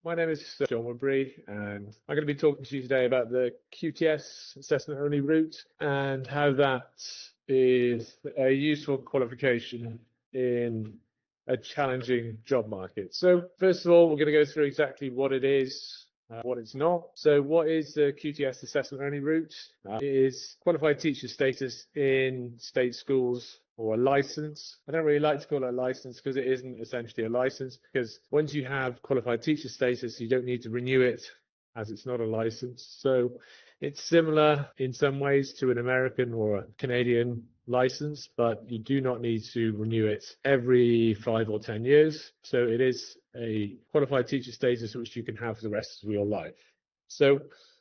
My name is John Woodbury, and I'm going to be talking to you today about the QTS assessment only route and how that is a useful qualification in a challenging job market. So first of all, we're going to go through exactly what it is, what it's not. So what is the QTS assessment only route? It is qualified teacher status in state schools or a license. I don't really like to call it a license because it isn't essentially a license, because once you have qualified teacher status, you don't need to renew it as it's not a license. So it's similar in some ways to an American or a Canadian license, but you do not need to renew it every 5 or 10 years. So it is a qualified teacher status which you can have for the rest of your life. So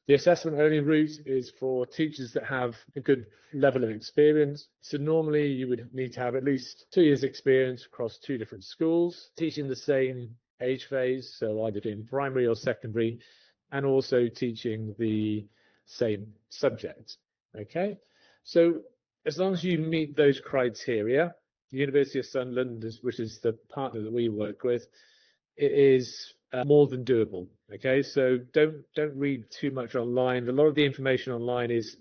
the assessment only route is for teachers that have a good level of experience. So normally you would need to have at least 2 years experience across 2 different schools, teaching the same age phase, so either in primary or secondary, and also teaching the same subject. Okay, so as long as you meet those criteria, the University of Sunderland, which is the partner that we work with, it is more than doable. Okay, so don't read too much online. A lot of the information online is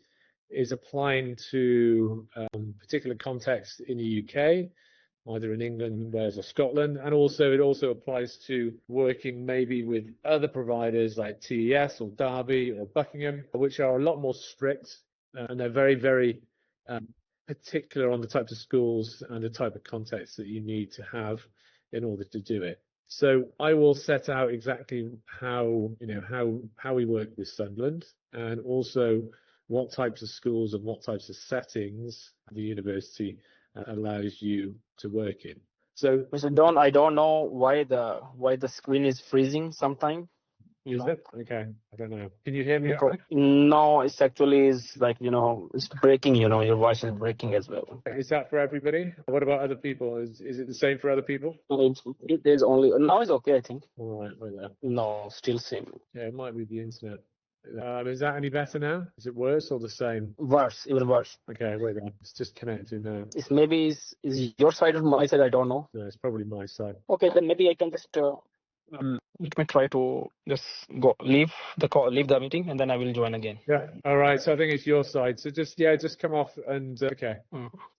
applying to particular contexts in the UK, either in England, Wales, or Scotland, and also it also applies to working maybe with other providers like TES or Derby or Buckingham, which are a lot more strict, and they're very, very particular on the types of schools and the type of context that you need to have in order to do it. So I will set out exactly how we work with Sunderland, and also what types of schools and what types of settings the university allows you to work in. So, Mr. Don, I don't know why the screen is freezing sometime. Is it? Okay, I don't know. Can you hear me? No, it's actually like, it's breaking, your voice is breaking as well. Is that for everybody? What about other people? Is it the same for other people? It is only, now it's okay, I think. All right, wait there. No, still same. Yeah, it might be the internet. Is that any better now? Is it worse or the same? Worse, even worse. Okay, wait there. It's just connected now. It's maybe is your side or my side, I don't know. No, it's probably my side. Okay, then maybe I can just let me try to just leave the meeting, and then I will join again. Yeah. All right. So I think it's your side. So just come off and okay.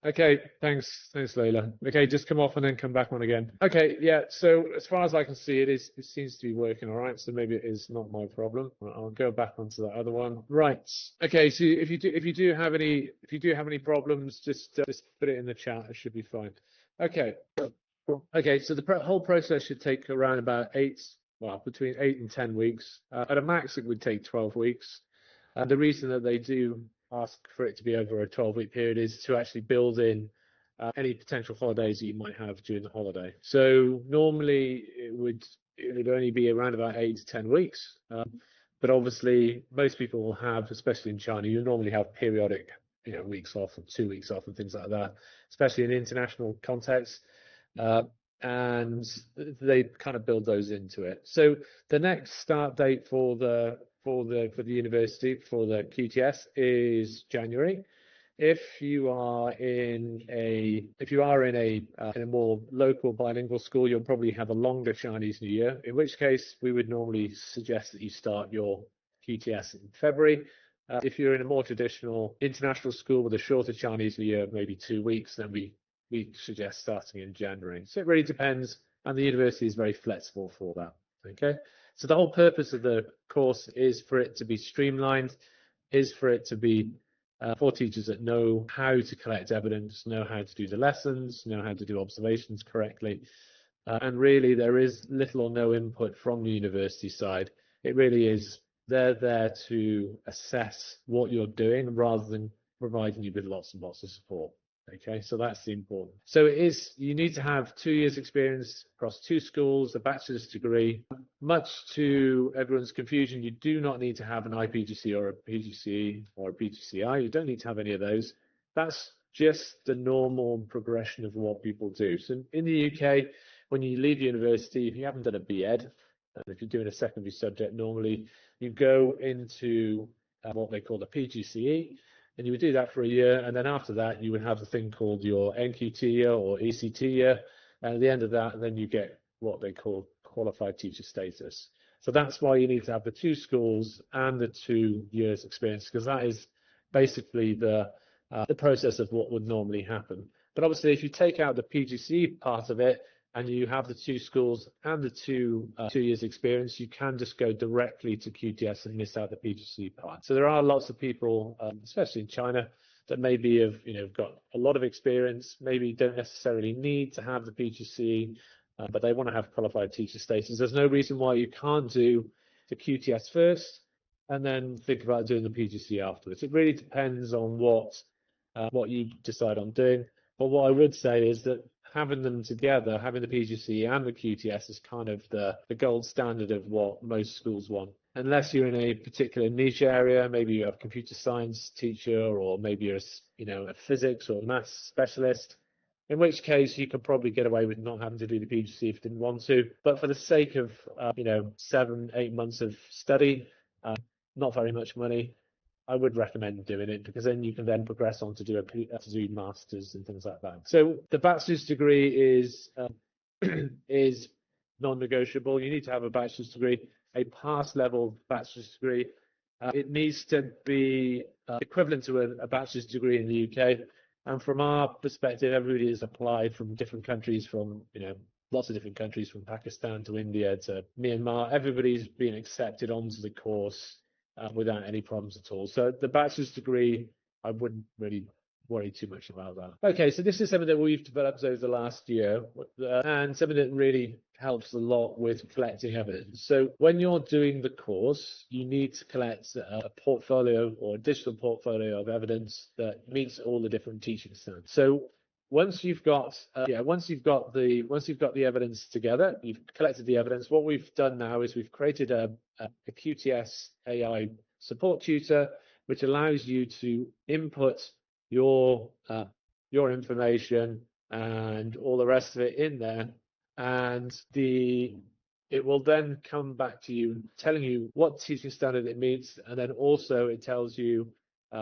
Okay. Thanks, Leila. Okay, just come off and then come back on again. Okay. Yeah. So as far as I can see, it seems to be working all right. So maybe it is not my problem. I'll go back onto that other one. Right. Okay. So if you do have any problems, just put it in the chat. It should be fine. Okay. Okay, so the whole process should take around about between 8 and 10 weeks. At a max, it would take 12 weeks. And the reason that they do ask for it to be over a 12-week period is to actually build in any potential holidays that you might have during the holiday. So normally it would only be around about 8 to 10 weeks. But obviously, most people will have, especially in China, you normally have periodic, weeks off and 2 weeks off and things like that, especially in international contexts. And they kind of build those into it. So the next start date for the university for the QTS is January. If you are in a more local bilingual school, you'll probably have a longer Chinese New Year, in which case we would normally suggest that you start your QTS in February. If you're in a more traditional international school with a shorter Chinese New Year, maybe 2 weeks, then we suggest starting in January. So it really depends, and the university is very flexible for that. Okay, so the whole purpose of the course is for it to be streamlined, is for it to be for teachers that know how to collect evidence, know how to do the lessons, know how to do observations correctly, and really there is little or no input from the university side. It really is they're there to assess what you're doing rather than providing you with lots and lots of support. Okay, so that's the important. So you need to have 2 years experience across 2 schools, a bachelor's degree. Much to everyone's confusion, you do not need to have an IPGCE or a PGCE or a PGCI. You don't need to have any of those. That's just the normal progression of what people do. So in the UK, when you leave university, if you haven't done a BEd, and if you're doing a secondary subject, normally you go into what they call a PGCE. And you would do that for a year, and then after that, you would have the thing called your NQT year or ECT year. And at the end of that, then you get what they call qualified teacher status. So that's why you need to have the 2 schools and the 2 years experience, because that is basically the process of what would normally happen. But obviously, if you take out the PGCE part of it and you have the 2 schools and the 2 years experience, you can just go directly to QTS and miss out the PGCE part. So there are lots of people, especially in China, that maybe have got a lot of experience, maybe don't necessarily need to have the PGCE, but they want to have qualified teacher status. There's no reason why you can't do the QTS first and then think about doing the PGCE afterwards. It really depends on what you decide on doing. But what I would say is that having them together, having the PGCE and the QTS, is kind of the gold standard of what most schools want. Unless you're in a particular niche area, maybe you have a computer science teacher, or maybe you're a physics or maths specialist, in which case you could probably get away with not having to do the PGCE if you didn't want to. But for the sake of 7-8 months of study, not very much money, I would recommend doing it, because then you can then progress on to do masters and things like that. So the bachelor's degree is is non-negotiable. You need to have a bachelor's degree, a pass level bachelor's degree. It needs to be equivalent to a bachelor's degree in the UK. And from our perspective, everybody has applied from different countries, from lots of different countries, from Pakistan to India to Myanmar. Everybody's been accepted onto the course without any problems at all. So the bachelor's degree, I wouldn't really worry too much about that. Okay, so this is something that we've developed over the last year, and something that really helps a lot with collecting evidence. So when you're doing the course, you need to collect a portfolio or a digital portfolio of evidence that meets all the different teaching standards. So once you've got the evidence together, you've collected the evidence. What we've done now is we've created a QTS AI support tutor, which allows you to input your information and all the rest of it in there, and it will then come back to you telling you what teaching standard it meets, and then also it tells you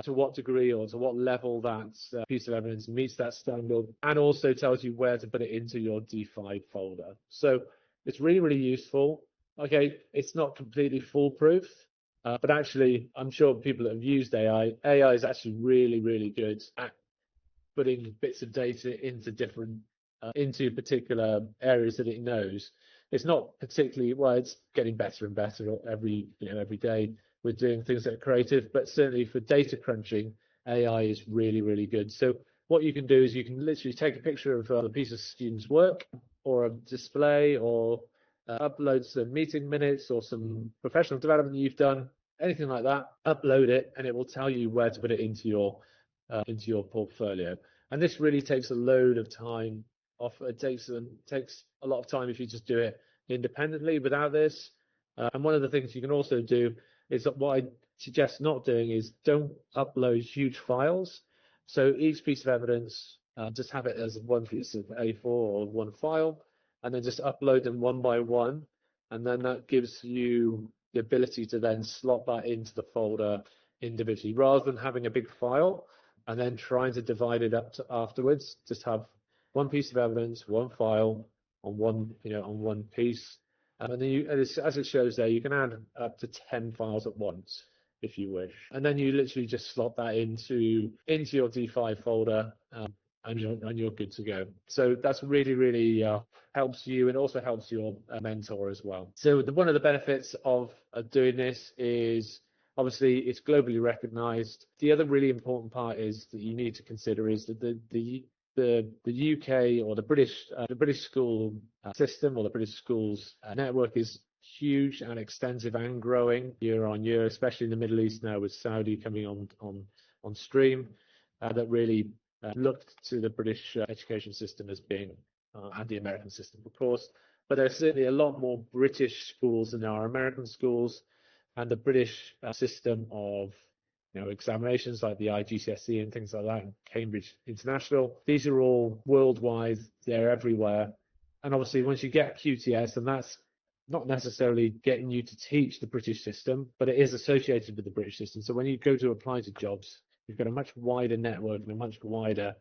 to what degree or to what level that piece of evidence meets that standard, and also tells you where to put it into your D5 folder. So it's really, really useful. Okay, it's not completely foolproof, but actually, I'm sure people that have used AI is actually really, really good at putting bits of data into particular areas that it knows. It's not particularly, well, it's getting better and better every day with doing things that are creative, but certainly for data crunching, AI is really, really good. So what you can do is you can literally take a picture of a piece of student's work or a display, or upload some meeting minutes or some professional development you've done, anything like that, upload it, and it will tell you where to put it into your portfolio. And this really takes a load of time off. It takes a lot of time if you just do it independently without this. And one of the things you can also do is that what I suggest not doing is don't upload huge files. So each piece of evidence, just have it as one piece of A4 or one file, and then just upload them one by one. And then that gives you the ability to then slot that into the folder individually, rather than having a big file and then trying to divide it up afterwards. Just have one piece of evidence, one file on one piece. And then as it shows there, you can add up to 10 files at once if you wish. And then you literally just slot that into your D5 folder, and you're good to go. So that's really, really helps you, and also helps your mentor as well. So one of the benefits of doing this is, obviously, it's globally recognized. The other really important part is that you need to consider is that the UK or the British school system, or the British schools network, is huge and extensive and growing year on year, especially in the Middle East now with Saudi coming on stream, that really looked to the British education system as being, and the American system, of course. But there's certainly a lot more British schools than there are American schools, and the British system of examinations like the IPGCE and things like that, and Cambridge International, these are all worldwide, they're everywhere. And obviously once you get QTS, and that's not necessarily getting you to teach the British system, but it is associated with the British system. So when you go to apply to jobs, you've got a much wider network and a much wider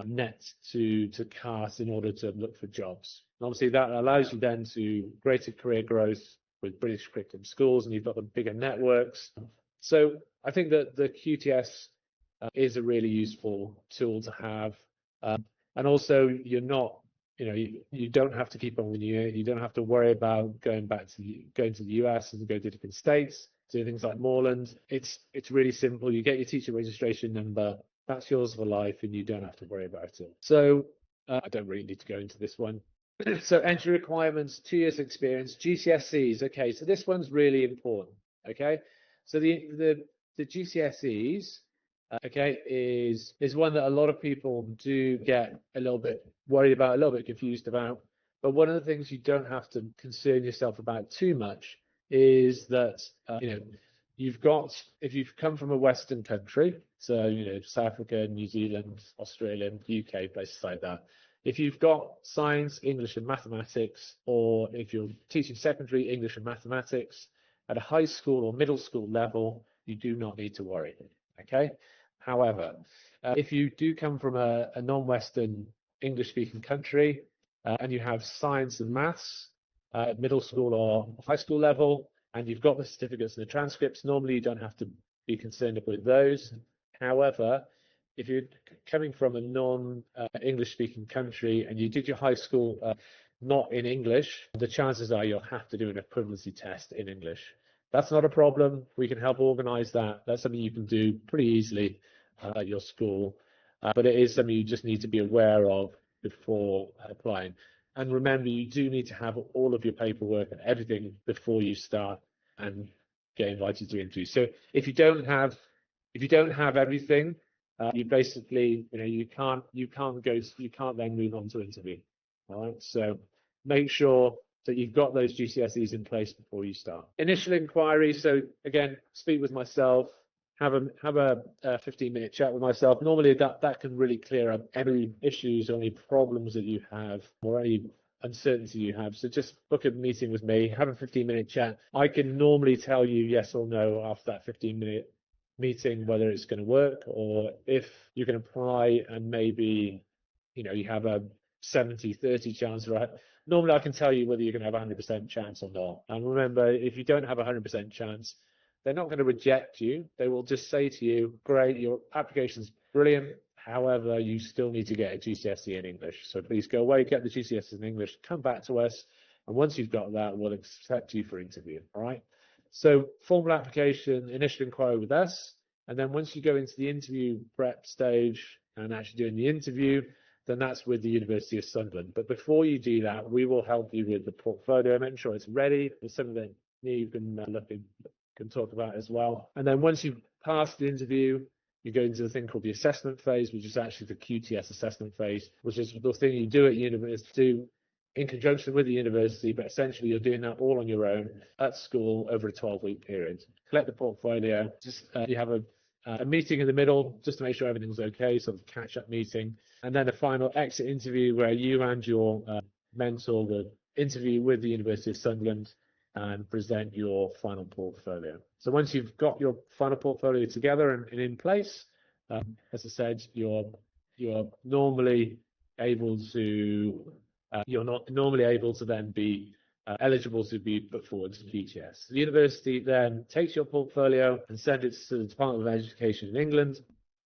net to cast in order to look for jobs. And obviously that allows you then to greater career growth, with British curriculum schools, and you've got the bigger networks. So I think that the QTS is a really useful tool to have, and also you're not, you don't have to keep on renewing it. You don't have to worry about going to the US and go to different states, do things like Moreland. It's really simple. You get your teacher registration number. That's yours for life, and you don't have to worry about it. So I don't really need to go into this one. So entry requirements, 2 years experience, GCSEs. Okay, so this one's really important. Okay, so the GCSEs, okay, is one that a lot of people do get a little bit worried about, a little bit confused about. But one of the things you don't have to concern yourself about too much is that if you've come from a Western country, so South Africa, New Zealand, Australia, UK, places like that. If you've got science, English and mathematics, or if you're teaching secondary English and mathematics at a high school or middle school level, you do not need to worry. Okay. However, if you do come from a non-Western English-speaking country and you have science and maths at middle school or high school level, and you've got the certificates and the transcripts, normally you don't have to be concerned with those. However, if you're coming from a non-English speaking country and you did your high school not in English, the chances are you'll have to do an equivalency test in English. That's not a problem. We can help organize that. That's something you can do pretty easily at your school. But it is something you just need to be aware of before applying. And remember, you do need to have all of your paperwork and everything before you start and get invited to interview. So if you don't have everything, you basically, you can't then move on to interview. All right. So make sure that you've got those GCSEs in place before you start. Initial inquiry. So again, speak with myself. Have a 15-minute chat with myself. Normally that can really clear up any issues or any problems that you have or any uncertainty you have. So just book a meeting with me, have a 15-minute chat. I can normally tell you yes or no after that 15-minute meeting whether it's going to work, or if you can apply and maybe you have a 70-30 chance, right? Normally I can tell you whether you're going to have a 100% chance or not. And remember, if you don't have a 100% chance, they're not going to reject you. They will just say to you, great, your application's brilliant. However, you still need to get a GCSE in English. So please go away, get the GCSE in English, come back to us. And once you've got that, we'll accept you for interview. All right. So formal application, initial inquiry with us. And then once you go into the interview prep stage and actually doing the interview, then that's with the University of Sunderland. But before you do that, we will help you with the portfolio, making sure it's ready. There's something that you can can talk about as well. And then once you've passed the interview, you go into the thing called the assessment phase, which is actually the QTS assessment phase, which is the thing you do at university in conjunction with the university, but essentially you're doing that all on your own at school over a 12-week period. Collect the portfolio, just you have a meeting in the middle just to make sure everything's okay, sort of catch-up meeting, and then a final exit interview where you and your mentor will interview with the University of Sunderland and present your final portfolio. So once you've got your final portfolio together and in place, as I said, you're normally able to then be eligible to be put forward to QTS. The university then takes your portfolio and sends it to the Department of Education in England.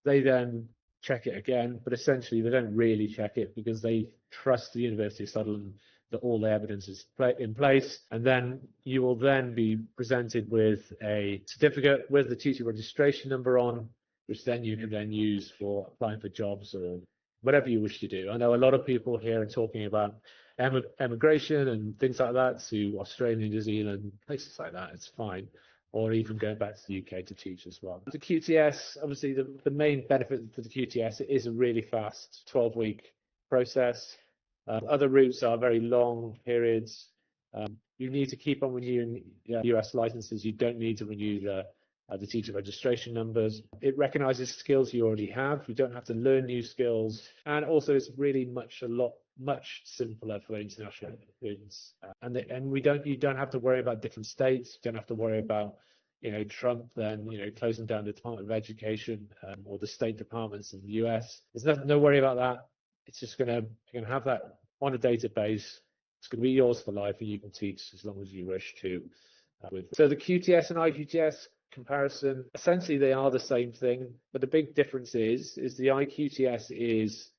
They then check it again, but essentially they don't really check it because they trust the University of Sunderland that all the evidence is in place, and then you will then be presented with a certificate with the teacher registration number on, which then you can then use for applying for jobs or whatever you wish to do. I know a lot of people here are talking about emigration and things like that to Australia, New Zealand, places like that. It's fine. Or even going back to the UK to teach as well. The QTS, obviously the main benefit for the QTS, it is a really fast 12-week process. Other routes are very long periods. You need to keep on renewing US licenses. You don't need to renew the teacher registration numbers. It recognizes skills you already have. You don't have to learn new skills. And also it's really much simpler for international students. And you don't have to worry about different states. You don't have to worry about Trump then closing down the Department of Education or the state departments in the US. There's no worry about that. It's just you're gonna have that on a database It's going to be yours for life, and you can teach as long as you wish to. So the QTS and IPGS comparison, essentially they are the same thing, but the big difference is the IQTS is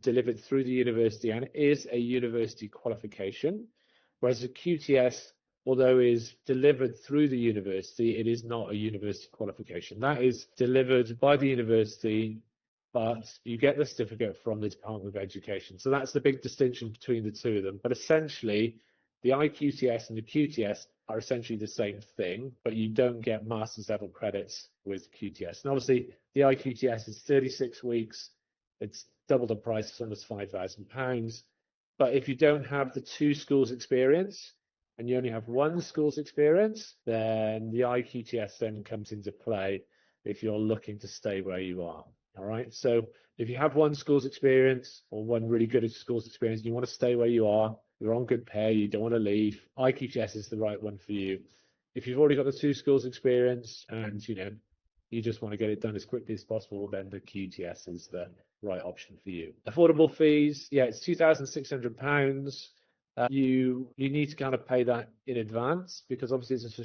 delivered through the university and is a university qualification, whereas the QTS, although is delivered through the university, it is not a university qualification. That is delivered by the university, but you get the certificate from the Department of Education. So that's the big distinction between the two of them. But essentially, the IQTS and the QTS are essentially the same thing, but you don't get master's level credits with QTS. And obviously, the IQTS is 36 weeks. It's double the price, it's almost £5,000. But if you don't have the 2 schools experience and you only have 1 school's experience, then the IQTS then comes into play if you're looking to stay where you are. All right. So if you have 1 school's experience or 1 really good school's experience, you want to stay where you are, you're on good pay, you don't want to leave, IQTS is the right one for you. If you've already got the 2 schools experience and you just want to get it done as quickly as possible, then the QTS is the right option for you. Affordable fees, yeah, it's £2,600. You need to kind of pay that in advance because obviously it's just a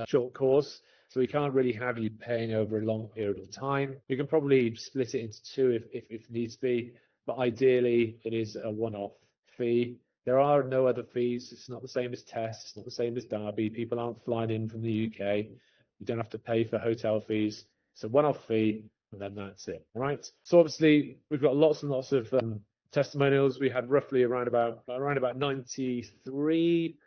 short course. So we can't really have you paying over a long period of time. You can probably split it into 2 if needs be, but ideally it is a one-off fee. There are no other fees. It's not the same as TESS. It's not the same as Derby. People aren't flying in from the UK. You don't have to pay for hotel fees. It's a one-off fee, and then that's it. All right. So obviously we've got lots and lots of testimonials. We had roughly around about 93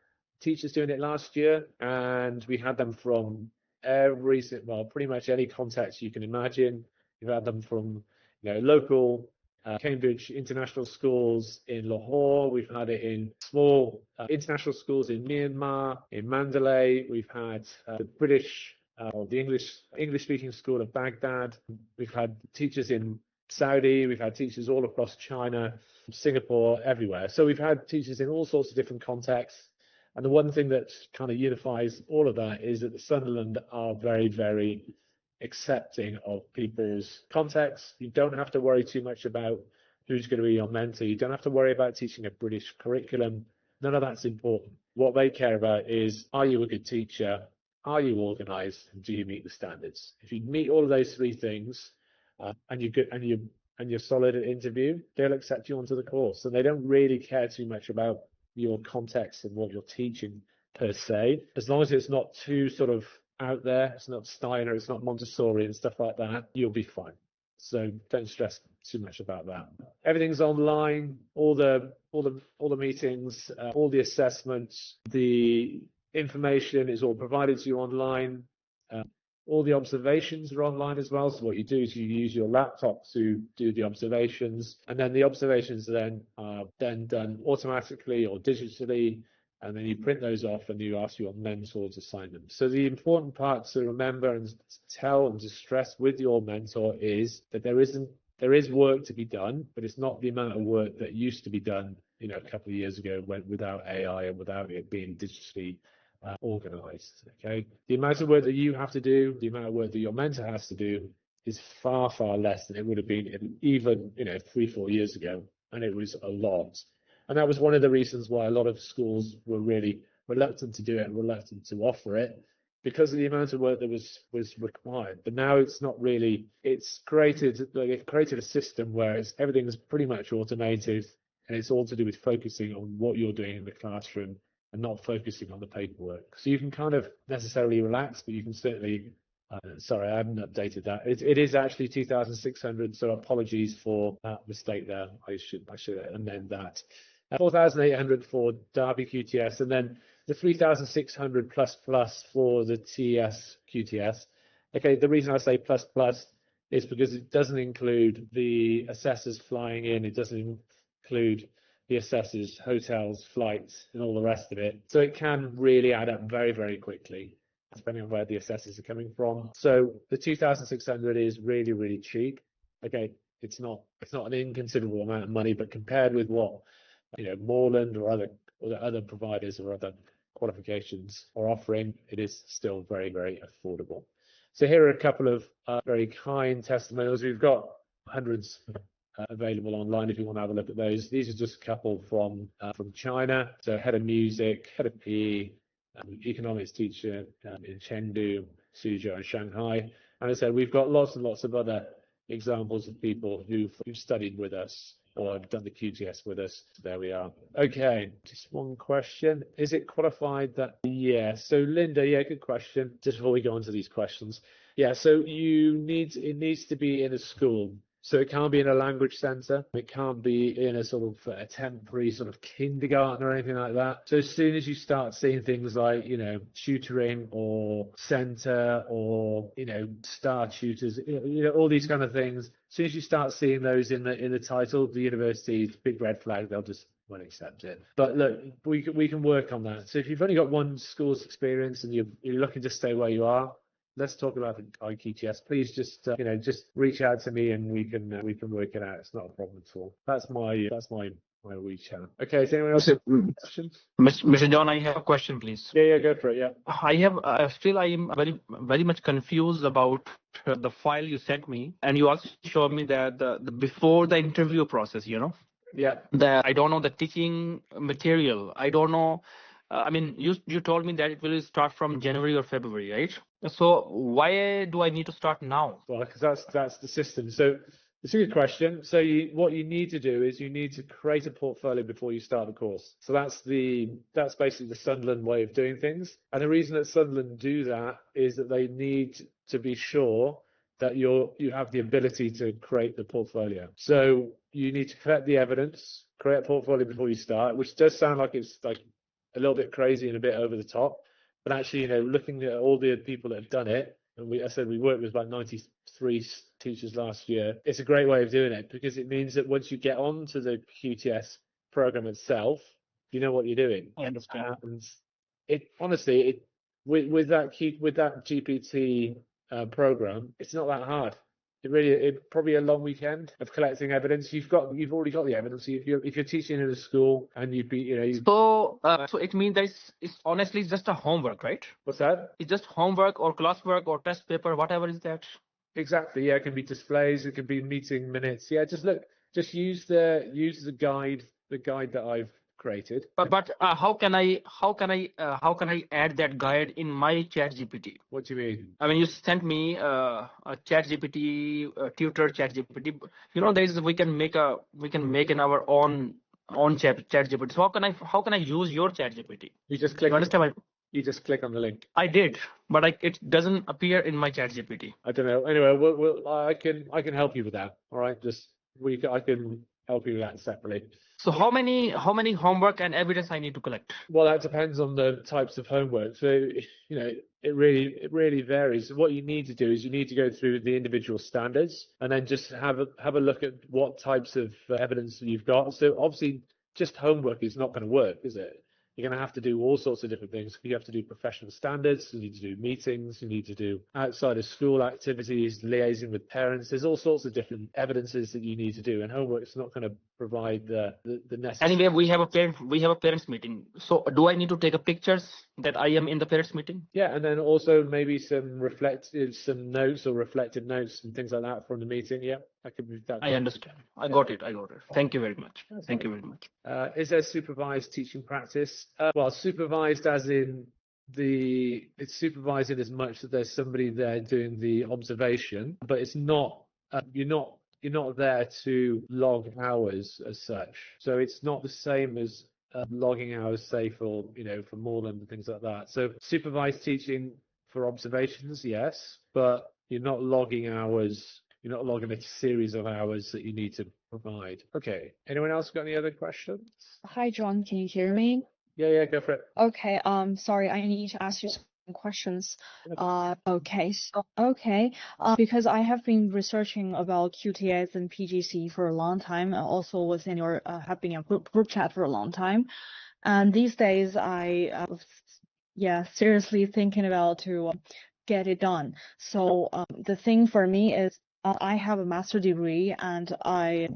teachers doing it last year, and we had them from pretty much any context you can imagine. We've had them from local Cambridge international schools in Lahore. We've had it in small international schools in Myanmar, in Mandalay. We've had the British or the English-speaking school of Baghdad. We've had teachers in Saudi. We've had teachers all across China, Singapore, everywhere. So we've had teachers in all sorts of different contexts. And the one thing that kind of unifies all of that is that the Sunderland are very, very accepting of people's contexts. You don't have to worry too much about who's going to be your mentor. You don't have to worry about teaching a British curriculum. None of that's important. What they care about is, are you a good teacher? Are you organised? And do you meet the standards? If you meet all of those 3 things, and you're good, and you're solid at interview, they'll accept you onto the course. And they don't really care too much about your context and what you're teaching per se, as long as it's not too sort of out there. It's not Steiner, it's not Montessori and stuff like that. You'll be fine. So don't stress too much about that. Everything's online. All the meetings, all the assessments, the information is all provided to you online. All the observations are online as well. So what you do is you use your laptop to do the observations, and then the observations then are then done automatically or digitally, and then you print those off and you ask your mentor to sign them. So the important part to remember and to tell and to stress with your mentor is that there is work to be done, but it's not the amount of work that used to be done a couple of years ago without AI and without it being digitally organized. Okay, the amount of work that you have to do, the amount of work that your mentor has to do is far, far less than it would have been even 3-4 years ago, and it was a lot. And that was one of the reasons why a lot of schools were really reluctant to do it and reluctant to offer it, because of the amount of work that was required. But now it's not really. It created a system where everything's pretty much automated, and it's all to do with focusing on what you're doing in the classroom and not focusing on the paperwork. So you can kind of necessarily relax, but you can certainly, sorry, I haven't updated that. It is actually 2,600, so apologies for that mistake there. I should amend that. 4,800 for Derby QTS, and then the 3,600 plus for the TS QTS. Okay, the reason I say plus is because it doesn't include the assessors flying in, it doesn't include the assessors, hotels, flights, and all the rest of it. So it can really add up very, very quickly, depending on where the assessors are coming from. So the 2,600 is really, really cheap. Okay, it's not an inconsiderable amount of money, but compared with what Moreland or other providers or other qualifications are offering, it is still very, very affordable. So here are a couple of very kind testimonials. We've got hundreds available online if you want to have a look at those. These are just a couple from China. So head of music, head of PE, economics teacher in Chengdu, Suzhou, and Shanghai. And I said we've got lots and lots of other examples of people who've studied with us or have done the QTS with us. There we are. Okay, just one question. Is it qualified that? Yeah. So Linda, yeah, good question. Just before we go on to these questions. Yeah, so it needs to be in a school. So it can't be in a language centre. It can't be in a sort of a temporary sort of kindergarten or anything like that. So as soon as you start seeing things like, tutoring or centre or, star tutors, all these kind of things, as soon as you start seeing those in the title, the university's big red flag, they'll just won't accept it. But look, we can work on that. So if you've only got one school's experience and you're looking to stay where you are, let's talk about the IQTS. Please just just reach out to me and we can work it out. It's not a problem at all. That's my WeChat. Okay, is anyone else have questions? Mr. John, I have a question, please. Yeah, go for it. Yeah. I am very much confused about the file you sent me, and you also showed me that the before the interview process, Yeah. I don't know the teaching material. I don't know. I mean, you told me that it will start from January or February, right? So why do I need to start now? Well, because that's the system. So it's a good question. So what you need to do is you need to create a portfolio before you start the course. So that's basically the Sunderland way of doing things. And the reason that Sunderland do that is that they need to be sure that you have the ability to create the portfolio. So you need to collect the evidence, create a portfolio before you start, which does sound like it's like a little bit crazy and a bit over the top. But actually, looking at all the people that have done it, and we worked with about 93 teachers last year. It's a great way of doing it because it means that once you get onto the QTS program itself, you know what you're doing. I understand. And with that GPT program, it's not that hard. It probably a long weekend of collecting evidence. You've already got the evidence. If you're teaching in a school and So it means that it's honestly just a homework, right? What's that? It's just homework or classwork or test paper, whatever is that. Exactly. Yeah, it can be displays. It can be meeting minutes. Yeah, just use the guide that I've created. But how can I add that guide in my ChatGPT? What do you mean? I mean, you sent me a ChatGPT tutor ChatGPT. We can make in our own ChatGPT. So how can I use your ChatGPT? You just click. You understand? You just click on the link. I did, but it doesn't appear in my ChatGPT. I don't know. Anyway, I can help you with that. All right, I can help you with that separately. So how many homework and evidence I need to collect? Well, that depends on the types of homework. So it really varies. What you need to do is you need to go through the individual standards and then just have a look at what types of evidence you've got. So obviously, just homework is not going to work, is it? You're going to have to do all sorts of different things. You have to do professional standards, you need to do meetings, you need to do outside of school activities, liaising with parents. There's all sorts of different evidences that you need to do, and homework is not going to provide the necessary. Anyway, we have a parents meeting. So do I need to take a pictures that I am in the parents meeting? Yeah, and then also maybe some notes or reflective notes and things like that from the meeting. Yeah, that could be that. I understand. I got it. Thank you very much. Thank you very much. Is there supervised teaching practice? Well, supervised as in it's supervised in as much that there's somebody there doing the observation, but it's not. You're not there to log hours as such. So it's not the same as logging hours, say for Moreland and things like that. So supervised teaching for observations, yes, but you're not logging hours. You're not logging a series of hours that you need to provide. Okay. Anyone else got any other questions? Hi, John. Can you hear me? Yeah, go for it. Okay. Sorry, I need to ask you some questions. Because I have been researching about QTS and PGCE for a long time. I also was in have been in a group chat for a long time, and these days I seriously thinking about to get it done. So the thing for me is I have a master degree, and I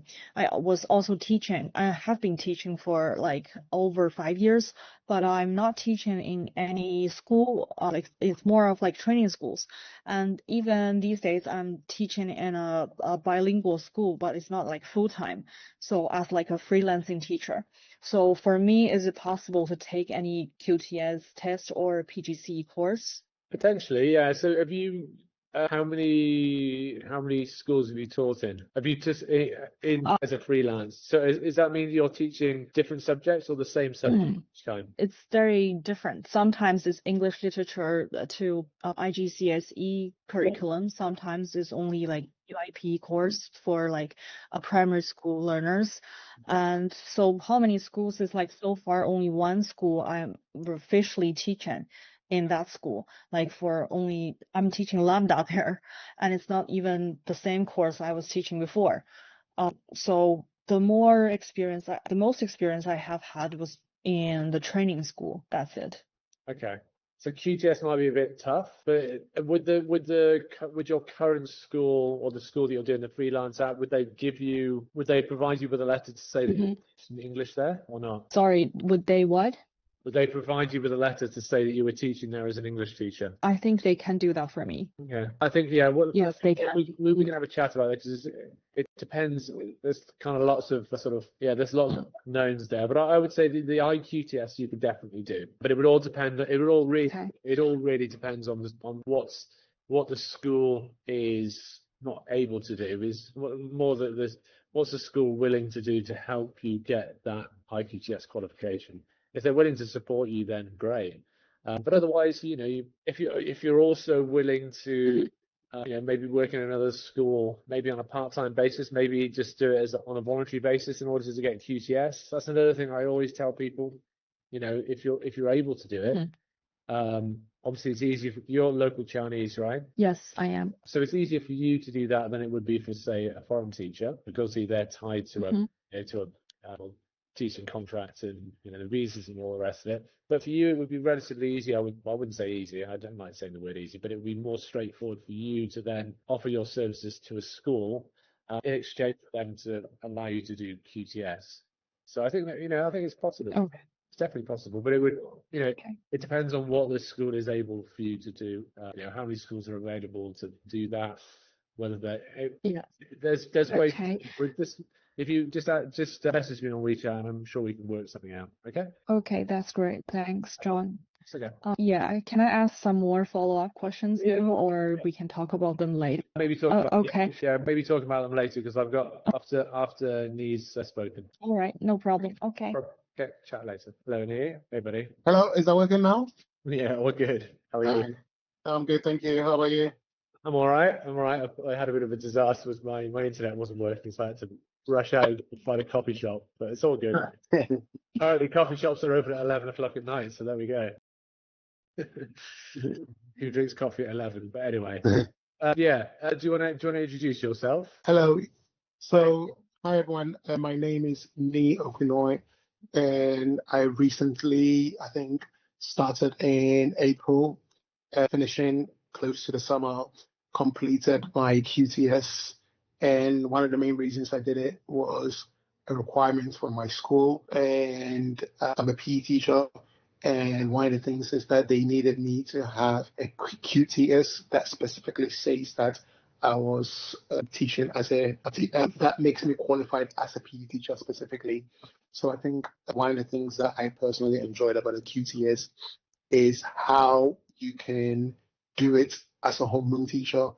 was also teaching. I have been teaching for like over 5 years, but I'm not teaching in any school. Like it's more of like training schools. And even these days, I'm teaching in a bilingual school, but it's not like full time. So as like a freelancing teacher. So for me, is it possible to take any QTS test or PGCE course? Potentially, yeah. So have you, how many schools have you taught in? Have you just in Uh, as a freelance? So is that mean you're teaching different subjects or the same subject each time? It's very different. Sometimes it's English literature to IGCSE curriculum. Sometimes it's only like UIP course for like a primary school learners. And so how many schools is like so far only one school I'm officially teaching in that school. Like for only I'm teaching Lambda there, and it's not even the same course I was teaching before. So the most experience I have had was in the training school. That's it. Okay. So QTS might be a bit tough, but would your current school or the school that you're doing the freelance at, would they provide you with a letter to say that you're teaching English there or not? Sorry, would they what? Would they provide you with a letter to say that you were teaching there as an English teacher? I think they can do that for me. Okay. I think, yeah, well, Yes, they can. we can have a chat about it. 'Cause it depends. There's kind of lots of there's lots of knowns there. But I would say the IQTS you could definitely do. But it would all depend. Okay. It all really depends on what the school is not able to do. What's the school willing to do to help you get that IQTS qualification? If they're willing to support you, then great. But otherwise, if you're also willing to, maybe work in another school, maybe on a part-time basis, maybe just do it on a voluntary basis in order to get QTS. That's another thing I always tell people. If you're able to do it, obviously it's easier for you're local Chinese, right? Yes, I am. So it's easier for you to do that than it would be for, say, a foreign teacher, because they're tied to a teaching contract and the visas and all the rest of it. But for you, it would be relatively easy. I wouldn't say easy. I don't like saying the word easy, but it would be more straightforward for you to then offer your services to a school in exchange for them to allow you to do QTS. So I think that I think it's possible. Okay. It's definitely possible, but it would Okay. it depends on what the school is able for you to do. How many schools are available to do that. Whether Yeah. there's ways Okay. with this. If you just message me on WeChat, and I'm sure we can work something out. Okay? Okay, that's great. Thanks, John. It's okay. Yeah, can I ask some more follow-up questions now, or we can talk about them later? Maybe talk about Okay. maybe talk about them later, because I've got after Nee's spoken. All right, no problem. Okay. Okay, chat later. Hello, Nee. Hey, buddy. Hello, is that working now? Yeah, we're good. How are you? Hi. I'm good, thank you. How about you? I'm all right. I had a bit of a disaster with my internet wasn't working, so I had to rush out and find a coffee shop, but it's all good. Apparently, coffee shops are open at 11 o'clock at night, so there we go. Who drinks coffee at 11? But anyway, do you want to introduce yourself? Hello. So, hi everyone. My name is Nee Okunoi, and I recently, I think, started in April, finishing close to the summer, completed my QTS. And one of the main reasons I did it was a requirement for my school, and I'm a PE teacher. And one of the things is that they needed me to have a QTS that specifically says that I was teaching that makes me qualified as a PE teacher specifically. So I think one of the things that I personally enjoyed about a QTS is how you can do it as a homeroom teacher,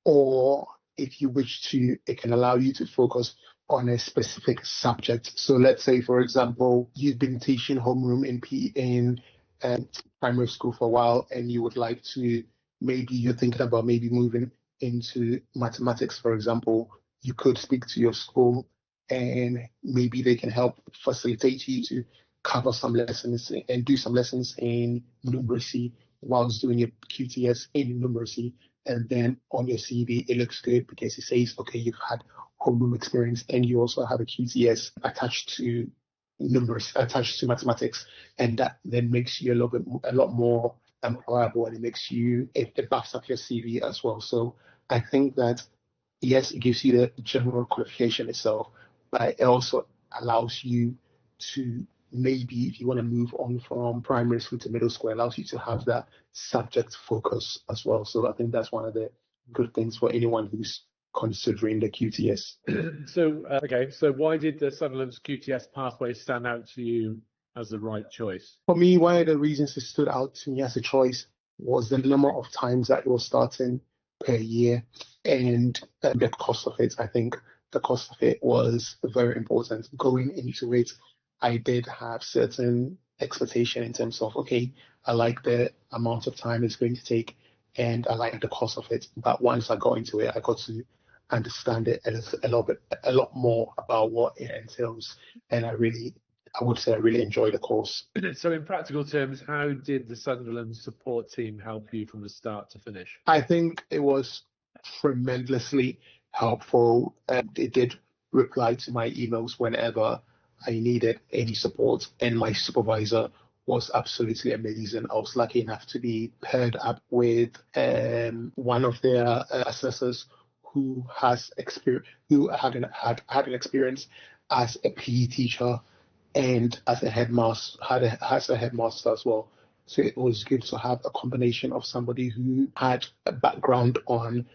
or if you wish to, it can allow you to focus on a specific subject. So let's say, for example, you've been teaching homeroom in primary school for a while, and you would like to, maybe you're thinking about maybe moving into mathematics, for example. You could speak to your school, and maybe they can help facilitate you to cover some lessons and do some lessons in numeracy whilst doing your QTS in numeracy. And then on your CV, it looks good because it says, okay, you've had homeroom experience and you also have a QTS attached to numbers, attached to mathematics. And that then makes you a lot more employable, and it buffs up your CV as well. So I think that yes, it gives you the general qualification itself, but it also allows you to maybe, if you want to move on from primary school to middle school, allows you to have that subject focus as well. So I think that's one of the good things for anyone who's considering the QTS. So, okay, so why did the Sunderland's QTS pathway stand out to you as the right choice? For me, one of the reasons it stood out to me as a choice was the number of times that it was starting per year and the cost of it. I think the cost of it was very important. Going into it, I did have certain expectation in terms of, okay, I like the amount of time it's going to take and I like the cost of it. But once I got into it, I got to understand it a lot more about what it entails. And I would say I really enjoyed the course. So in practical terms, how did the Sunderland support team help you from the start to finish? I think it was tremendously helpful. They did reply to my emails whenever I needed any support, and my supervisor was absolutely amazing. I was lucky enough to be paired up with one of their assessors who has experience, who had an experience as a PE teacher and as a headmaster, has a headmaster as well. So it was good to have a combination of somebody who had a background on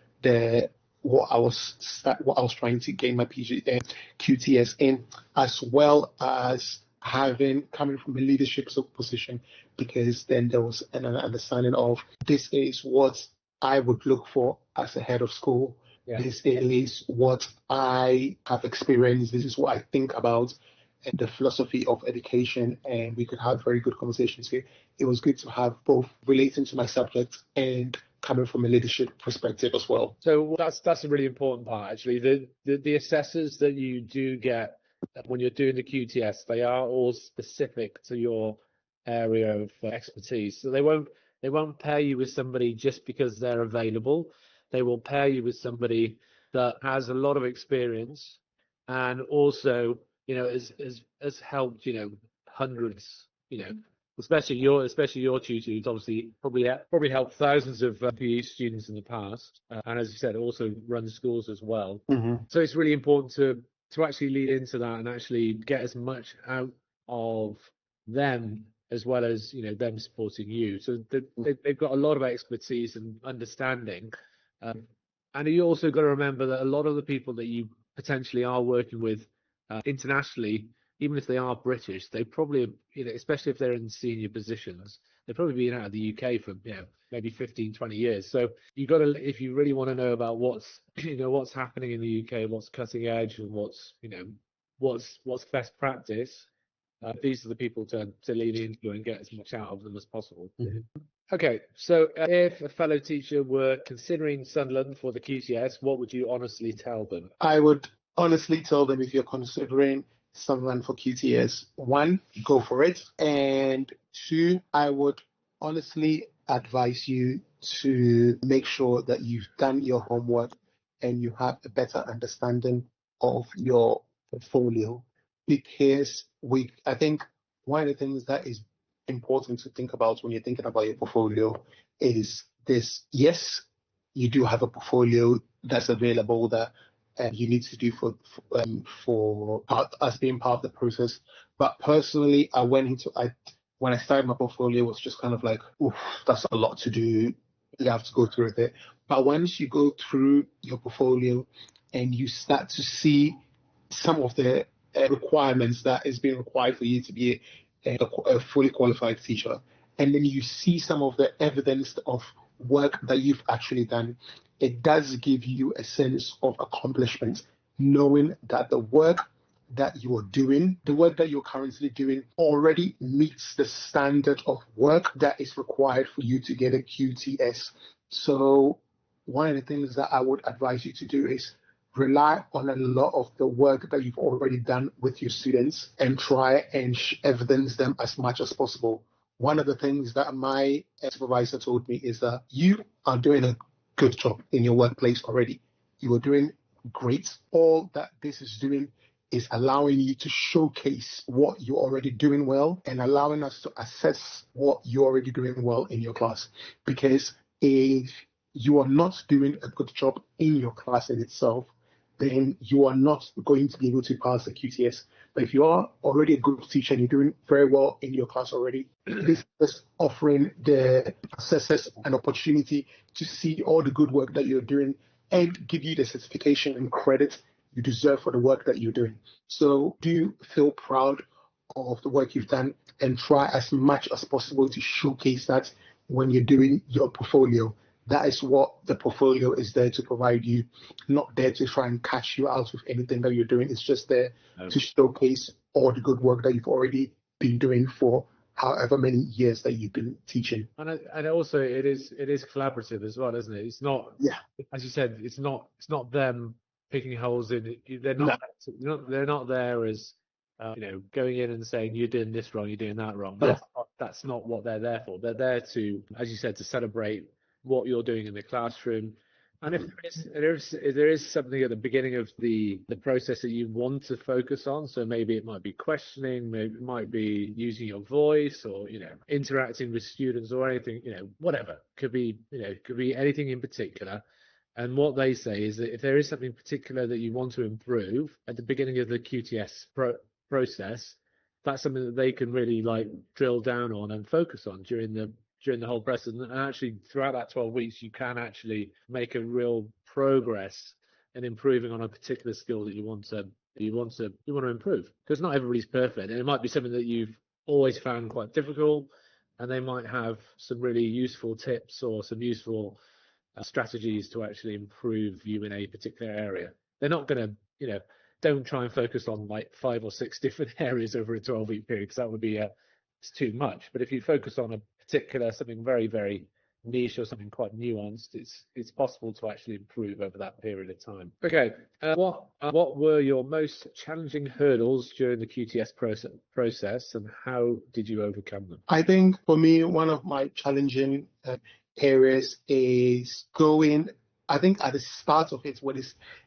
what I was trying to gain my QTS in, as well as coming from a leadership position, because then there was an understanding of this is what I would look for as a head of school. Yeah. This is what I have experienced. This is what I think about and the philosophy of education, and we could have very good conversations here. It was good to have both relating to my subject and coming from a leadership perspective as well. So that's a really important part, actually. The assessors that you do get when you're doing the QTS, they are all specific to your area of expertise. So they won't pair you with somebody just because they're available. They will pair you with somebody that has a lot of experience and also, has helped, hundreds, especially your tutor, who's obviously probably helped thousands of PE students in the past, and as you said, also runs schools as well. Mm-hmm. So it's really important to actually lead into that and actually get as much out of them as well as them supporting you. So they've got a lot of expertise and understanding, and you also got to remember that a lot of the people that you potentially are working with internationally, even if they are British, they probably, especially if they're in senior positions, they've probably been out of the UK for, maybe 15, 20 years. So you got to, if you really want to know about what's happening in the UK, what's cutting edge and what's best practice, these are the people to lean into and get as much out of them as possible. Mm-hmm. Okay, so if a fellow teacher were considering Sunderland for the QTS, what would you honestly tell them? I would honestly tell them, if you're considering Sunderland for QTS, 1, go for it, and 2, I would honestly advise you to make sure that you've done your homework and you have a better understanding of your portfolio, because I think one of the things that is important to think about when you're thinking about your portfolio is this: yes, you do have a portfolio that's available that you need to do as being part of the process. But personally, when I started my portfolio, it was just kind of like, oof, that's a lot to do. You have to go through it. But once you go through your portfolio and you start to see some of the requirements that is being required for you to be a fully qualified teacher, and then you see some of the evidence of work that you've actually done, it does give you a sense of accomplishment, knowing that the work that you're doing, the work that you're currently doing, already meets the standard of work that is required for you to get a QTS. So one of the things that I would advise you to do is rely on a lot of the work that you've already done with your students and try and evidence them as much as possible. One of the things that my supervisor told me is that you are doing a good job in your workplace already. You are doing great. All that this is doing is allowing you to showcase what you're already doing well and allowing us to assess what you're already doing well in your class. Because if you are not doing a good job in your class in itself, then you are not going to be able to pass the QTS. But if you are already a good teacher and you're doing very well in your class already, this is offering the assessors an opportunity to see all the good work that you're doing and give you the certification and credit you deserve for the work that you're doing. So do feel proud of the work you've done and try as much as possible to showcase that when you're doing your portfolio. That is what the portfolio is there to provide you, not there to try and catch you out with anything that you're doing. It's just there to showcase all the good work that you've already been doing for however many years that you've been teaching. And also it is collaborative as well, isn't it? It's not, as you said, it's not them picking holes in it. They're not there as going in and saying you're doing this wrong, you're doing that wrong. That's not what they're there for. They're there to, as you said, to celebrate what you're doing in the classroom. And if there is something at the beginning of the process that you want to focus on, so maybe it might be questioning, maybe it might be using your voice, or interacting with students, or anything, whatever. Could be anything in particular. And what they say is that if there is something particular that you want to improve at the beginning of the QTS process, that's something that they can really drill down on and focus on during the whole process. And actually throughout that 12 weeks you can actually make a real progress in improving on a particular skill that you want to improve, because not everybody's perfect, and it might be something that you've always found quite difficult, and they might have some really useful tips or some useful strategies to actually improve you in a particular area. They're not going to don't try and focus on 5 or 6 different areas over a 12-week period, because that would be it's too much. But if you focus on a particular, something very, very niche or something quite nuanced, it's possible to actually improve over that period of time. Okay, what were your most challenging hurdles during the QTS process, and how did you overcome them? I think for me, one of my challenging areas is I think at the start of it,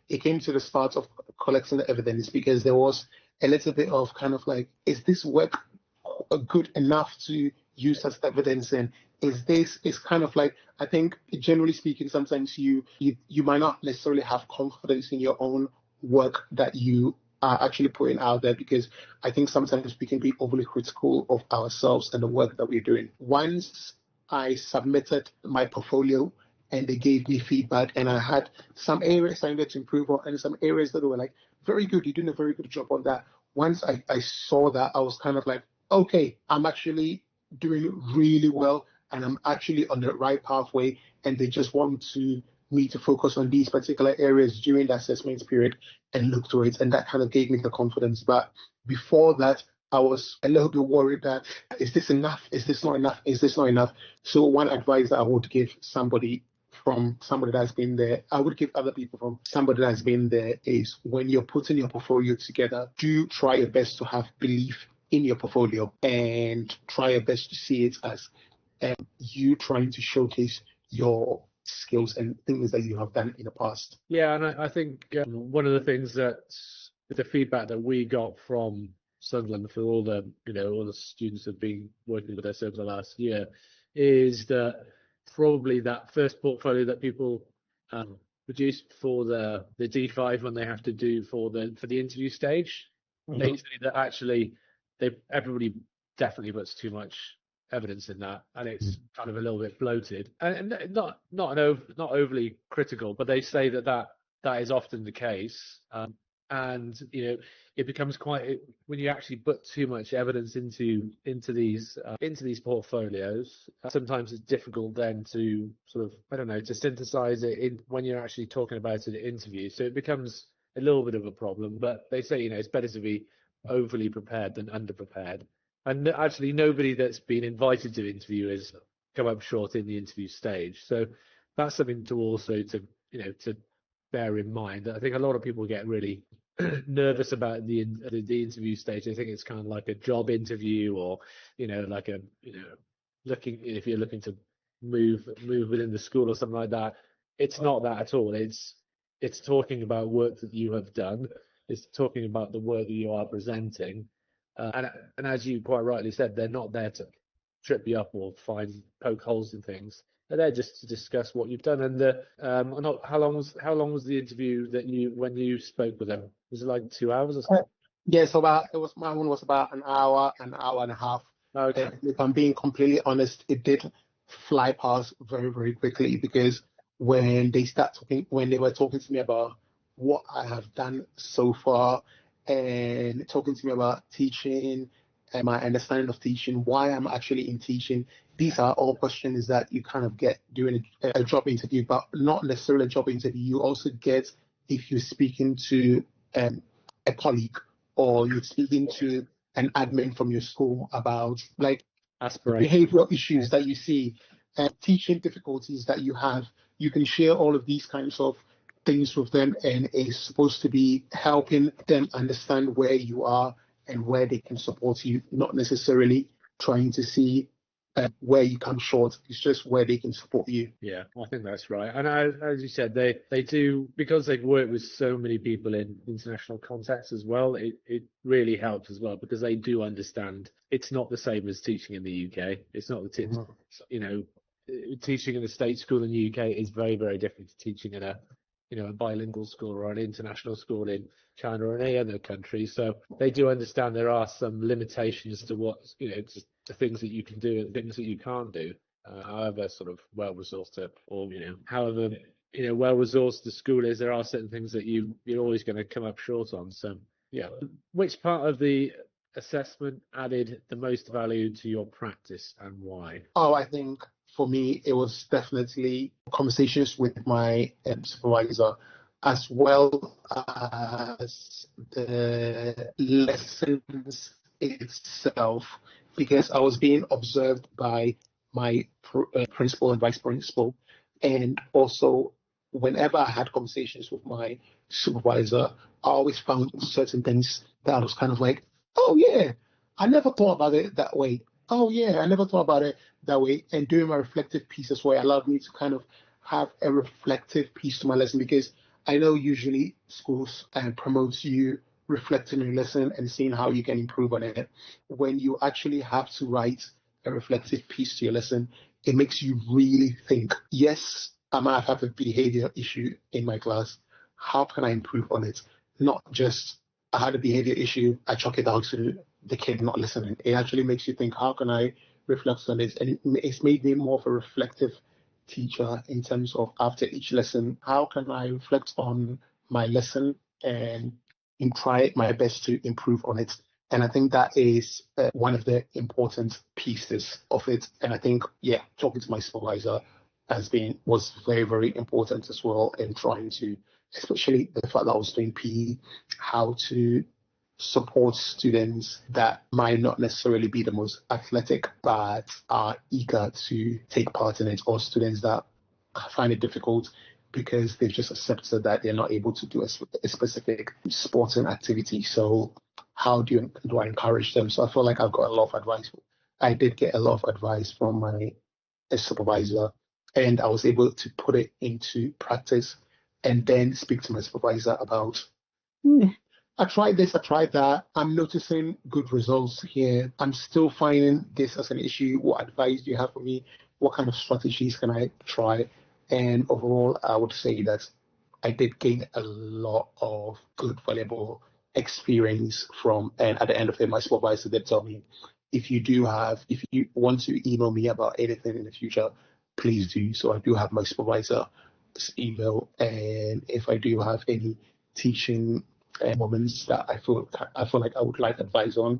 it came to the start of collecting the evidence, because there was a little bit of kind of is this work good enough to use as evidence? And it's kind of I think generally speaking, sometimes you might not necessarily have confidence in your own work that you are actually putting out there, because I think sometimes we can be overly critical of ourselves and the work that we're doing. Once I submitted my portfolio and they gave me feedback, and I had some areas I needed to improve on and some areas that were very good, you're doing a very good job on that. Once I saw that, I was kind of okay, I'm actually doing really well, and I'm actually on the right pathway, and they just want me to focus on these particular areas during the assessment period and look through it. And that kind of gave me the confidence. But before that, I was a little bit worried that, is this enough? Is this not enough? Is this not enough? So one advice that I would give somebody that's been there, I would give other people from somebody that's been there, is when you're putting your portfolio together, do try your best to have belief in your portfolio and try your best to see it as you trying to showcase your skills and things that you have done in the past. Yeah, and I think one of the things that the feedback that we got from Sunderland for all the all the students that have been working with us over the last year is that probably that first portfolio that people produce for the D5 when they have to do for the interview stage, they say that actually everybody definitely puts too much evidence in that, and it's kind of a little bit bloated, and not overly critical, but they say that is often the case, and it becomes quite, when you actually put too much evidence into these portfolios, sometimes it's difficult then to sort of to synthesize it when you're actually talking about it in interview. So it becomes a little bit of a problem. But they say it's better to be overly prepared than underprepared. And actually, nobody that's been invited to interview has come up short in the interview stage. So that's something to also to bear in mind. I think a lot of people get really nervous about the interview stage. They think it's kind of like a job interview, or like a looking, if you're looking to move within the school or something like that. It's not that at all. It's talking about work that you have done. It's talking about the work that you are presenting. And as you quite rightly said, they're not there to trip you up or poke holes in things. there just to discuss what you've done. And how long was the interview when you spoke with them? Was it like 2 hours or something? Yeah, so my one was about an hour and a half. Okay. If I'm being completely honest, it did fly past very, very quickly because when they were talking to me about what I have done so far and talking to me about teaching and my understanding of teaching, why I'm actually in teaching, these are all questions that you kind of get during a job interview, but not necessarily a job interview. You also get if you're speaking to a colleague or you're speaking to an admin from your school about like behavioral issues that you see, teaching difficulties that you have. You can share all of these kinds of things with them, and it's supposed to be helping them understand where you are and where they can support you, not necessarily trying to see where you come short. It's just where they can support you. Yeah, I think that's right. And as you said, they do, because they've worked with so many people in international contexts as well. It really helps as well because they do understand it's not the same as teaching in the UK. It's not teaching in a state school in the UK is very, very different to teaching in a bilingual school or an international school in China or any other country. So they do understand there are some limitations to what, just the things that you can do and things that you can't do, however sort of well-resourced or, however, well-resourced the school is, there are certain things that you're always going to come up short on. So, yeah. Which part of the assessment added the most value to your practice and why? Oh, I think for me, it was definitely conversations with my supervisor, as well as the lessons itself, because I was being observed by my principal and vice principal. And also, whenever I had conversations with my supervisor, I always found certain things that I was kind of like, oh, yeah, I never thought about it that way. Oh, yeah, I never thought about it that way. And doing my reflective piece as well allowed me to kind of have a reflective piece to my lesson, because I know usually schools promotes you reflecting on your lesson and seeing how you can improve on it. When you actually have to write a reflective piece to your lesson, it makes you really think, yes, I might have a behavior issue in my class. How can I improve on it? Not just I had a behavior issue, I chalk it down to the kid not listening. It actually makes you think, how can I reflect on this? And it's made me more of a reflective teacher in terms of after each lesson, how can I reflect on my lesson and try my best to improve on it? And I think that is one of the important pieces of it. And I think, talking to my supervisor was very, very important as well in trying to, especially the fact that I was doing PE, how to support students that might not necessarily be the most athletic but are eager to take part in it, or students that find it difficult because they've just accepted that they're not able to do a specific sporting activity. So how do I encourage them? So I feel like I've got a lot of advice. I did get a lot of advice from my supervisor, and I was able to put it into practice and then speak to my supervisor about I tried this, I tried that. I'm noticing good results here. I'm still finding this as an issue. What advice do you have for me? What kind of strategies can I try? And overall, I would say that I did gain a lot of good, valuable experience from, and at the end of it, my supervisor did tell me, if you want to email me about anything in the future, please do. So I do have my supervisor's email, and if I do have any teaching moments that I feel like I would like advice on,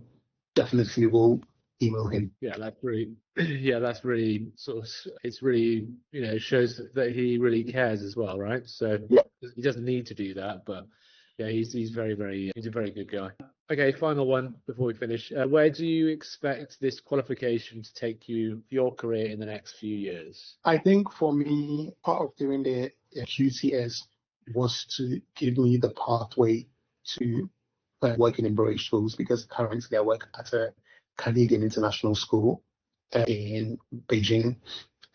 definitely will email him. Yeah, that's really sort of, it's really, shows that he really cares as well, right? So he doesn't need to do that, but yeah, he's a very good guy. Okay, final one before we finish. Where do you expect this qualification to take your career in the next few years? I think for me, part of doing the QTS was to give me the pathway to working in British schools, because currently I work at a Canadian international school in Beijing,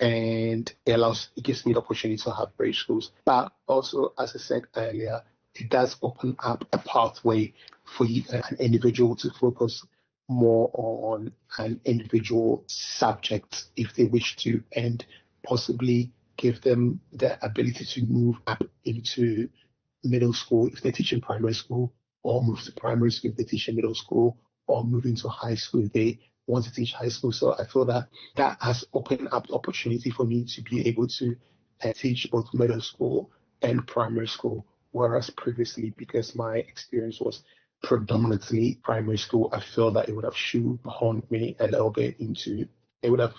and it gives me the opportunity to have British schools. But also, as I said earlier, it does open up a pathway for an individual to focus more on an individual subject if they wish to, and possibly give them the ability to move up into middle school if they teach in primary school, or move to primary school if they teach in middle school, or move into high school if they want to teach high school. So I feel that that has opened up the opportunity for me to be able to teach both middle school and primary school, whereas previously, because my experience was predominantly primary school, I feel that it would have shoehorned me a little bit into, it would have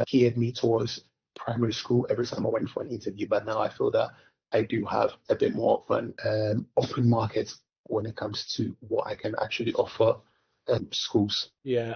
geared me towards primary school every time I went for an interview. But now I feel that I do have a bit more of an open market when it comes to what I can actually offer schools. Yeah,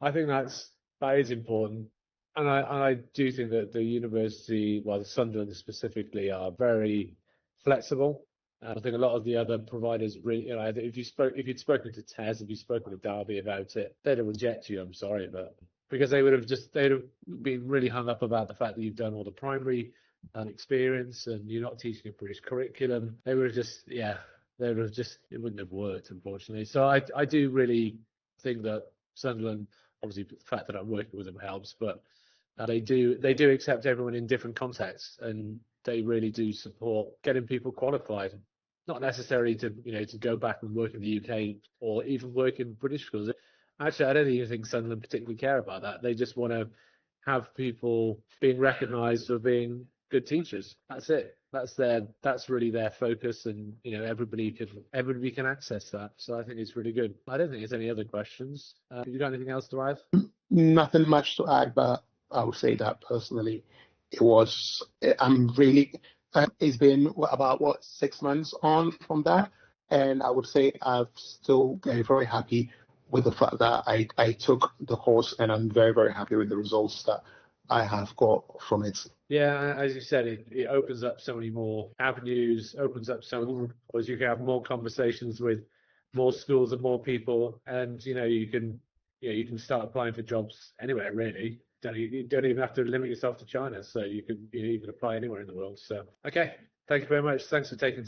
I think that is important. And I do think that the university, well, the Sunderland specifically, are very flexible. I think a lot of the other providers really, if you'd spoken to Tez, if you'd spoken to Derby about it, they'd have rejected you. I'm sorry, but because they'd have been really hung up about the fact that you've done all the primary experience and you're not teaching a British curriculum. They would have just, yeah, they would have just, it wouldn't have worked, unfortunately. So I do really think that Sunderland, obviously the fact that I'm working with them helps, but they do accept everyone in different contexts, and they really do support getting people qualified. Not necessarily to go back and work in the UK or even work in British schools. Actually, I don't even think Sunderland particularly care about that. They just want to have people being recognised for being good teachers. That's it. That's really their focus, and everybody can access that. So I think it's really good. I don't think there's any other questions. Have you got anything else to add? Nothing much to add, but I would say that personally, I'm really, it's been about 6 months on from that. And I would say I'm still very, very happy with the fact that I took the course, and I'm very, very happy with the results that I have got from it. Yeah, as you said, it opens up so many more avenues, opens up so many, because you can have more conversations with more schools and more people, and you can start applying for jobs anywhere really. You don't even have to limit yourself to China, so you can apply anywhere in the world. So okay, thank you very much. Thanks for taking